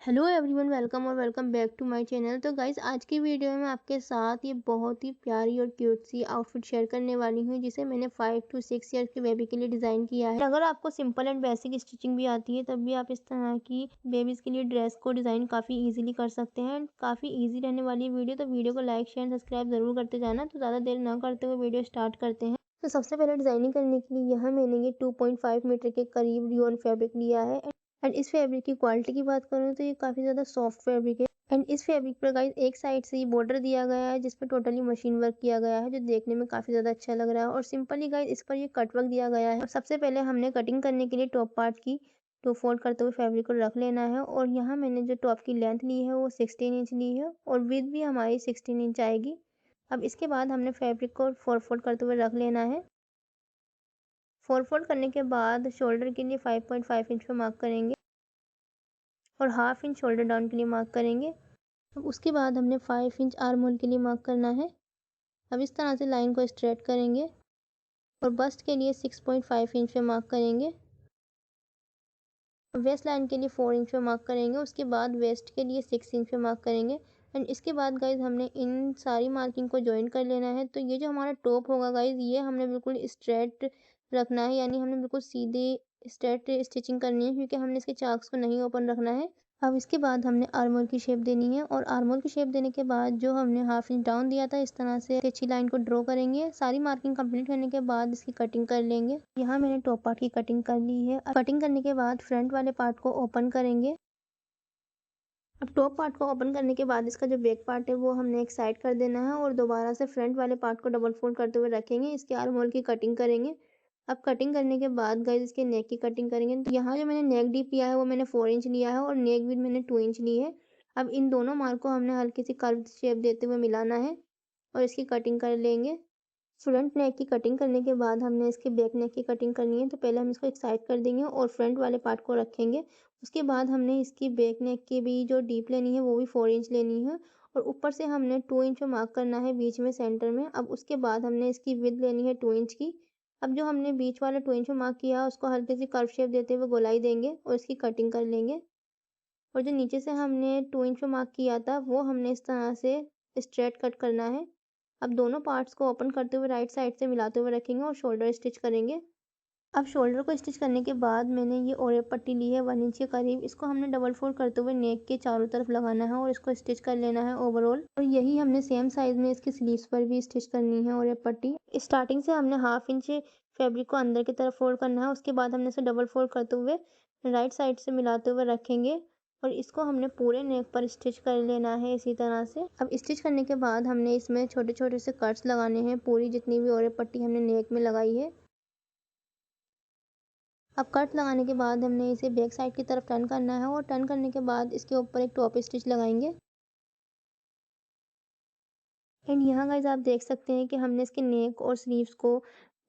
Hello everyone, welcome और welcome back to my channel. तो guys आज की वीडियो में मैं आपके साथ ये बहुत ही प्यारी और क्यूट सी आउटफिट शेयर करने वाली हूँ जिसे मैंने 5 to 6 ईयर के बेबी के लिए डिज़ाइन किया है। अगर आपको सिंपल एंड बेसिक स्टिचिंग भी आती है तब भी आप इस तरह की बेबीज़ के लिए ड्रेस को डिज़ाइन काफ़ी ईजिली कर सकते हैं। काफ़ी ईजी रहने वाली वीडियो, तो वीडियो को लाइक शेयर सब्सक्राइब ज़रूर करते जाना। तो ज़्यादा देर ना करते हुए वीडियो स्टार्ट करते हैं। तो सबसे पहले डिज़ाइनिंग करने के लिए यहाँ मैंने ये 2.5 मीटर के करीब रियोन फैब्रिक लिया है। एंड इस फैब्रिक की क्वालिटी की बात करूँ तो ये काफ़ी ज़्यादा सॉफ्ट फैब्रिक है। एंड इस फैब्रिक पर गाइस एक साइड से ये बॉर्डर दिया गया है जिस पर टोटली मशीन वर्क किया गया है, जो देखने में काफ़ी ज़्यादा अच्छा लग रहा है। और सिंपली गाइस इस पर ये कट वर्क दिया गया है। और सबसे पहले हमने कटिंग करने के लिए टॉप पार्ट की टू फोल्ड करते हुए फैब्रिक को रख लेना है। और यहाँ मैंने जो टॉप की लेंथ ली है वो 16 इंच ली है और विड्थ भी हमारी 16 इंच आएगी। अब इसके बाद हमने फैब्रिक को 4 फोल्ड करते हुए रख लेना है। 4 फोल्ड करने के बाद शोल्डर के लिए 5.5 इंच पे मार्क करेंगे और हाफ इंच शोल्डर डाउन के लिए मार्क करेंगे। अब उसके बाद हमने 5 इंच आर्म होल के लिए मार्क करना है। अब इस तरह से लाइन को स्ट्रेट करेंगे और बस्ट के लिए 6.5 इंच पे मार्क करेंगे। वेस्ट लाइन के लिए 4 इंच पे मार्क करेंगे। उसके बाद वेस्ट के लिए 6 इंच पे मार्क करेंगे। एंड इसके बाद गाइज हमने इन सारी मार्किंग को ज्वाइन कर लेना है। तो ये जो हमारा टॉप होगा गाइज, ये हमने बिल्कुल स्ट्रेट रखना है, यानी हमने बिल्कुल सीधे स्ट्रेट स्टिचिंग करनी है क्योंकि हमने इसके चाक्स को नहीं ओपन रखना है। अब इसके बाद हमने आर्म होल की शेप देनी है और आर्म होल की शेप देने के बाद जो हमने हाफ इंच डाउन दिया था इस तरह से अच्छी लाइन को ड्रॉ करेंगे। सारी मार्किंग कंप्लीट करने के बाद इसकी कटिंग कर लेंगे। यहाँ मैंने टॉप पार्ट की कटिंग कर ली है। अब कटिंग करने के बाद फ्रंट वाले पार्ट को ओपन करेंगे। अब टॉप पार्ट को ओपन करने के बाद इसका जो बैक पार्ट है वो हमने एक साइड कर देना है और दोबारा से फ्रंट वाले पार्ट को डबल फोल्ड करते हुए रखेंगे। इसके आर्म होल की कटिंग करेंगे। अब कटिंग करने के बाद गाइस इसके नेक की कटिंग करेंगे। तो यहाँ जो मैंने नेक डीप लिया है वो मैंने 4 इंच लिया है और नेक विड्थ मैंने 2 इंच ली है। अब इन दोनों मार्क को हमने हल्की सी कर्व शेप देते हुए मिलाना है और इसकी कटिंग कर लेंगे। फ्रंट नेक की कटिंग करने के बाद हमने इसके बैक नेक की कटिंग करनी है। तो पहले हम इसको एक साइड कर देंगे और फ्रंट वाले पार्ट को रखेंगे। उसके बाद हमने इसकी बैक नेक की भी जो डीप लेनी है वो भी 4 इंच लेनी है और ऊपर से हमने 2 इंच मार्क करना है बीच में सेंटर में। अब उसके बाद हमने इसकी विड्थ लेनी है 2 इंच की। अब जो हमने बीच वाला 2 इंच मार्क किया उसको हल्की सी कर्व शेप देते हुए गोलाई देंगे और इसकी कटिंग कर लेंगे। और जो नीचे से हमने 2 इंच पे मार्क किया था वो हमने इस तरह से स्ट्रेट कट करना है। अब दोनों पार्ट्स को ओपन करते हुए राइट साइड से मिलाते हुए रखेंगे और शोल्डर स्टिच करेंगे। अब शोल्डर को स्टिच करने के बाद मैंने ये ओरेप पट्टी ली है 1 इंच के करीब। इसको हमने डबल फोल्ड करते हुए नेक के चारों तरफ लगाना है और इसको स्टिच कर लेना है ओवरऑल। और यही हमने सेम साइज में इसकी स्लीव्स पर भी स्टिच करनी है ओरेप पट्टी। स्टार्टिंग से हमने हाफ इंच फैब्रिक को अंदर की तरफ फोल्ड करना है। उसके बाद हमने इसे डबल फोल्ड करते हुए राइट साइड से मिलाते हुए रखेंगे और इसको हमने पूरे नेक पर स्टिच कर लेना है इसी तरह से। अब स्टिच करने के बाद हमने इसमें छोटे छोटे से कट्स लगाने हैं पूरी जितनी भी ओरेप पट्टी हमने नेक में लगाई है। अब कट लगाने के बाद हमने इसे बैक साइड की तरफ टर्न करना है और टर्न करने के बाद इसके ऊपर एक टॉप स्टिच लगाएंगे। एंड यहाँ गाइस आप देख सकते हैं कि हमने इसके नेक और स्लीव्स को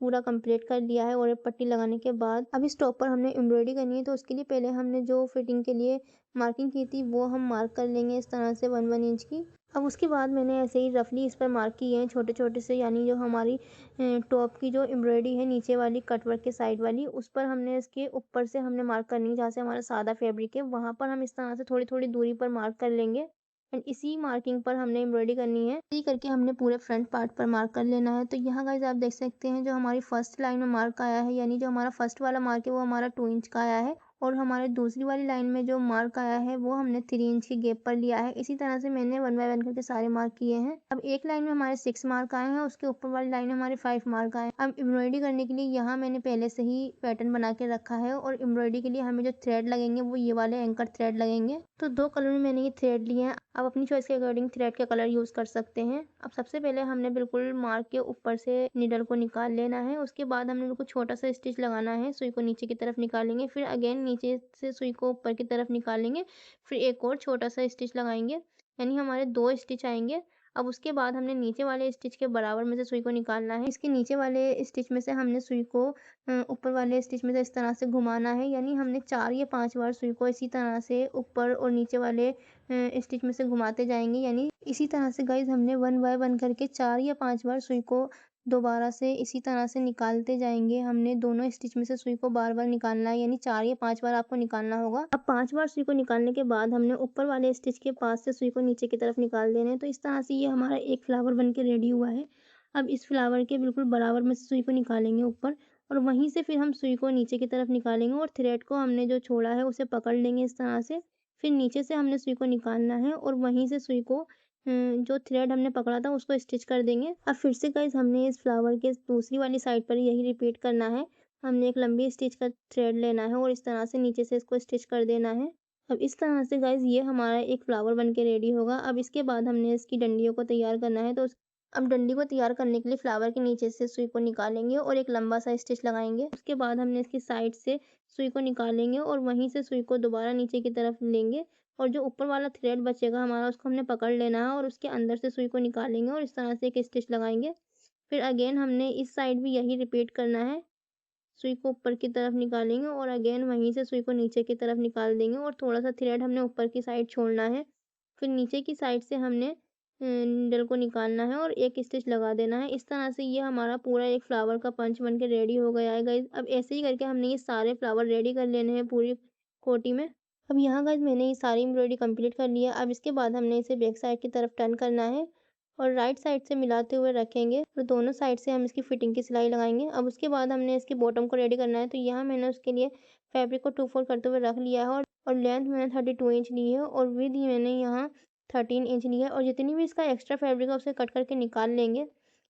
पूरा कंप्लीट कर लिया है और एक पट्टी लगाने के बाद अब इस टॉप पर हमने एम्ब्रॉयडरी करनी है। तो उसके लिए पहले हमने जो फिटिंग के लिए मार्किंग की थी वो हम मार्क कर लेंगे इस तरह से 1-1 इंच की। अब उसके बाद मैंने ऐसे ही रफली इस पर मार्क किए हैं छोटे छोटे से, यानी जो हमारी टॉप की जो एम्ब्रॉयडरी है नीचे वाली कटवर्क के साइड वाली उस पर हमने इसके ऊपर से हमने मार्क करनी है। जहाँ से हमारा सादा फैब्रिक है वहाँ पर हम इस तरह से थोड़ी थोड़ी दूरी पर मार्क कर लेंगे एंड इसी मार्किंग पर हमने एम्ब्रॉयडरी करनी है। इसी करके हमने पूरे फ्रंट पार्ट पर मार्क कर लेना है। तो यहाँ गाइस आप देख सकते हैं जो हमारी फर्स्ट लाइन में मार्क आया है, यानी जो हमारा फर्स्ट वाला मार्क है वो हमारा 2 इंच का आया है और हमारे दूसरी वाली लाइन में जो मार्क आया है वो हमने 3 इंच के गैप पर लिया है। इसी तरह से मैंने 1 बाय 1 करके सारे मार्क किए हैं। अब एक लाइन में हमारे 6 मार्क आए हैं, उसके ऊपर वाली लाइन में हमारे 5 मार्क आए हैं। अब एम्ब्रॉयडरी करने के लिए यहाँ मैंने पहले से ही पैटर्न बना के रखा है और एम्ब्रॉयडरी के लिए हमें जो थ्रेड लगेंगे वो ये वाले एंकर थ्रेड लगेंगे। तो 2 कलर में मैंने ये थ्रेड लिए हैं। आप अपनी चॉइस के अकॉर्डिंग थ्रेड का कलर यूज कर सकते हैं। अब सबसे पहले हमने बिल्कुल मार्क के ऊपर से नीडल को निकाल लेना है। उसके बाद हमने बिल्कुल छोटा सा स्टिच लगाना है। सुई को नीचे की तरफ निकालेंगे, फिर अगेन नीचे से सुई को ऊपर की तरफ निकालेंगे, फिर एक और छोटा सा स्टिच लगाएंगे, यानी हमारे 2 स्टिच आएंगे। अब उसके बाद हमने नीचे वाले स्टिच के बराबर में से सुई को निकालना है। इसके नीचे वाले स्टिच में से हमने सुई को ऊपर वाले स्टिच में से इस तरह से घुमाना है, यानी हमने 4 या 5 बार सुई को इसी तरह से ऊपर और नीचे वाले स्टिच में से घुमाते जाएंगे। यानी इसी तरह से गाइज हमने 1 बाय 1 करके 4 या 5 बार सुई को दोबारा से इसी तरह से निकालते जाएंगे। हमने दोनों स्टिच में से सुई को बार बार निकालना है, यानी 4 या 5 बार आपको निकालना होगा। अब 5 बार सुई को निकालने के बाद हमने ऊपर वाले स्टिच के पास से सुई को नीचे की तरफ निकाल देना है। तो इस तरह से ये हमारा एक फ्लावर बन के रेडी हुआ है। अब इस फ्लावर के बिल्कुल बराबर में से सुई को निकालेंगे ऊपर, और वहीं से फिर हम सुई को नीचे की तरफ निकालेंगे और थ्रेड को हमने जो छोड़ा है उसे पकड़ लेंगे इस तरह से। फिर नीचे से हमने सुई को निकालना है और वहीं से सुई को जो थ्रेड हमने पकड़ा था उसको स्टिच कर देंगे। अब फिर से गाइस हमने इस फ्लावर के दूसरी वाली साइड पर यही रिपीट करना है। हमने एक लंबी स्टिच का थ्रेड लेना है और इस तरह से नीचे से इसको स्टिच कर देना है। अब इस तरह से गाइस ये हमारा एक फ्लावर बन के रेडी होगा। अब इसके बाद हमने इसकी डंडियों को तैयार करना है। तो अब डंडी को तैयार करने के लिए फ्लावर के नीचे से सुई को निकालेंगे और एक लंबा सा स्टिच लगाएंगे। उसके बाद हमने इसकी साइड से सुई को निकालेंगे और वहीं से सुई को दोबारा नीचे की तरफ लेंगे, और जो ऊपर वाला थ्रेड बचेगा हमारा उसको हमने पकड़ लेना है और उसके अंदर से सुई को निकालेंगे और इस तरह से एक स्टिच लगाएंगे। फिर अगेन हमने इस साइड भी यही रिपीट करना है। सुई को ऊपर की तरफ निकालेंगे और अगेन वहीं से सुई को नीचे की तरफ निकाल देंगे और थोड़ा सा थ्रेड हमने ऊपर की साइड छोड़ना है। फिर नीचे की साइड से हमने नीडल को निकालना है और एक स्टिच लगा देना है। इस तरह से ये हमारा पूरा एक फ्लावर का पंच बन के रेडी हो गया है गाइज। अब ऐसे ही करके हमने ये सारे फ्लावर रेडी कर लेने हैं पूरी कोटी में। अब यहाँ गाइज मैंने ये सारी एम्ब्रॉयडरी कंप्लीट कर लिया। अब इसके बाद हमने इसे बैक साइड की तरफ टर्न करना है और राइट साइड से मिलाते हुए रखेंगे और दोनों साइड से हम इसकी फिटिंग की सिलाई लगाएंगे। अब उसके बाद हमने इसकी बॉटम को रेडी करना है। तो यहाँ मैंने उसके लिए फैब्रिक को 2/4 करते हुए रख लिया है और लेंथ मैंने 32 इंच ली है और विड्थ मैंने यहाँ 13 इंच ली है, और जितनी भी इसका एक्स्ट्रा फैब्रिक है उसे कट करके निकाल लेंगे।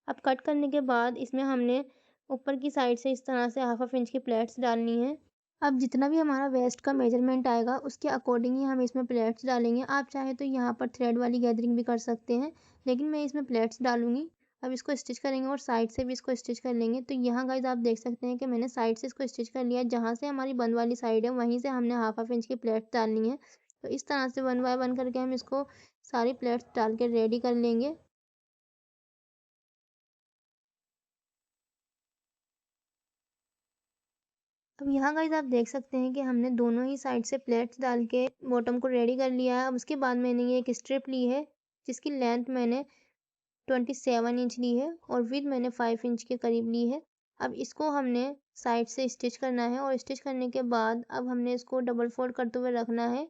अब कट करने के बाद इसमें हमने ऊपर की साइड से इस तरह से 1/2 इंच की प्लेट्स डालनी है। अब जितना भी हमारा वेस्ट का मेजरमेंट आएगा उसके अकॉर्डिंग ही हम इसमें प्लेट्स डालेंगे। आप चाहे तो यहाँ पर थ्रेड वाली गैदरिंग भी कर सकते हैं, लेकिन मैं इसमें प्लेट्स डालूंगी। अब इसको स्टिच करेंगे और साइड से भी इसको स्टिच कर लेंगे। तो यहाँ गाइज आप देख सकते हैं कि मैंने साइड से इसको स्टिच कर लिया। जहाँ से हमारी बंद वाली साइड है वहीं से हमने 1/2 इंच की प्लेट्स डालनी है। तो इस तरह से 1 बाय 1 करके हम इसको सारी प्लेट्स डाल के रेडी कर लेंगे। अब यहाँ गाइस आप देख सकते हैं कि हमने दोनों ही साइड से प्लेट्स डाल के बॉटम को रेडी कर लिया है। अब उसके बाद मैंने ये एक स्ट्रिप ली है जिसकी लेंथ मैंने 27 इंच ली है और विड्थ मैंने 5 इंच के करीब ली है। अब इसको हमने साइड से स्टिच करना है और स्टिच करने के बाद अब हमने इसको डबल फोल्ड करते हुए रखना है।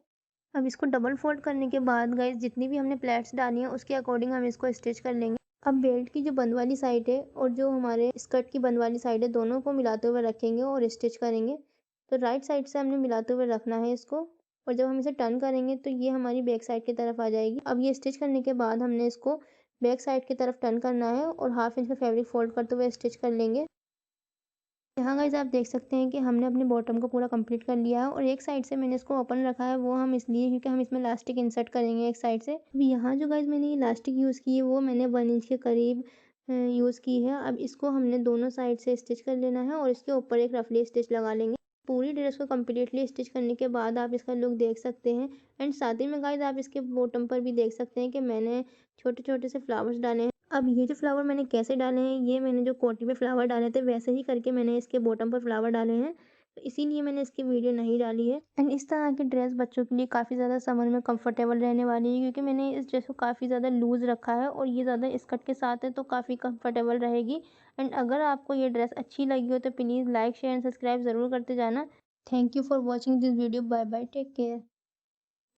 अब इसको डबल फोल्ड करने के बाद गाइस जितनी भी हमने प्लेट्स डाली हैं उसके अकॉर्डिंग हम इसको स्टिच कर लेंगे। अब बेल्ट की जो बंद वाली साइड है और जो हमारे स्कर्ट की बंद वाली साइड है दोनों को मिलाते हुए रखेंगे और स्टिच करेंगे। तो राइट साइड से हमने मिलाते हुए रखना है इसको, और जब हम इसे टर्न करेंगे तो ये हमारी बैक साइड की तरफ आ जाएगी। अब ये स्टिच करने के बाद हमने इसको बैक साइड की तरफ टर्न करना है और 1/2 इंच का फैब्रिक फोल्ड करते हुए स्टिच कर लेंगे। यहाँ गाइस आप देख सकते हैं कि हमने अपनी बॉटम को पूरा कंप्लीट कर लिया है और एक साइड से मैंने इसको ओपन रखा है, वो हम इसलिए क्योंकि हम इसमें इलास्टिक इंसर्ट करेंगे एक साइड से। अभी यहाँ जो गाइस मैंने इलास्टिक यूज़ की है वो मैंने 1 इंच के करीब यूज़ की है। अब इसको हमने दोनों साइड से स्टिच कर लेना है और इसके ऊपर एक रफली स्टिच लगा लेंगे। पूरी ड्रेस को कम्प्लीटली स्टिच करने के बाद आप इसका लुक देख सकते हैं। एंड साथ ही में गाइस आप इसके बॉटम पर भी देख सकते हैं कि मैंने छोटे छोटे से फ्लावर्स डाले हैं। अब ये जो फ्लावर मैंने कैसे डाले हैं, ये मैंने जो कोटी में फ्लावर डाले थे वैसे ही करके मैंने इसके बॉटम पर फ्लावर डाले हैं, तो इसीलिए मैंने इसकी वीडियो नहीं डाली है। एंड इस तरह की ड्रेस बच्चों के लिए काफ़ी ज़्यादा समर में कंफर्टेबल रहने वाली है, क्योंकि मैंने इस ड्रेस को काफ़ी ज़्यादा लूज़ रखा है और ये ज़्यादा स्कर्ट के साथ है तो काफ़ी कंफर्टेबल रहेगी। एंड अगर आपको ये ड्रेस अच्छी लगी हो तो please like share and subscribe ज़रूर करते जाना। Thank you for watching this video. Bye bye, take care.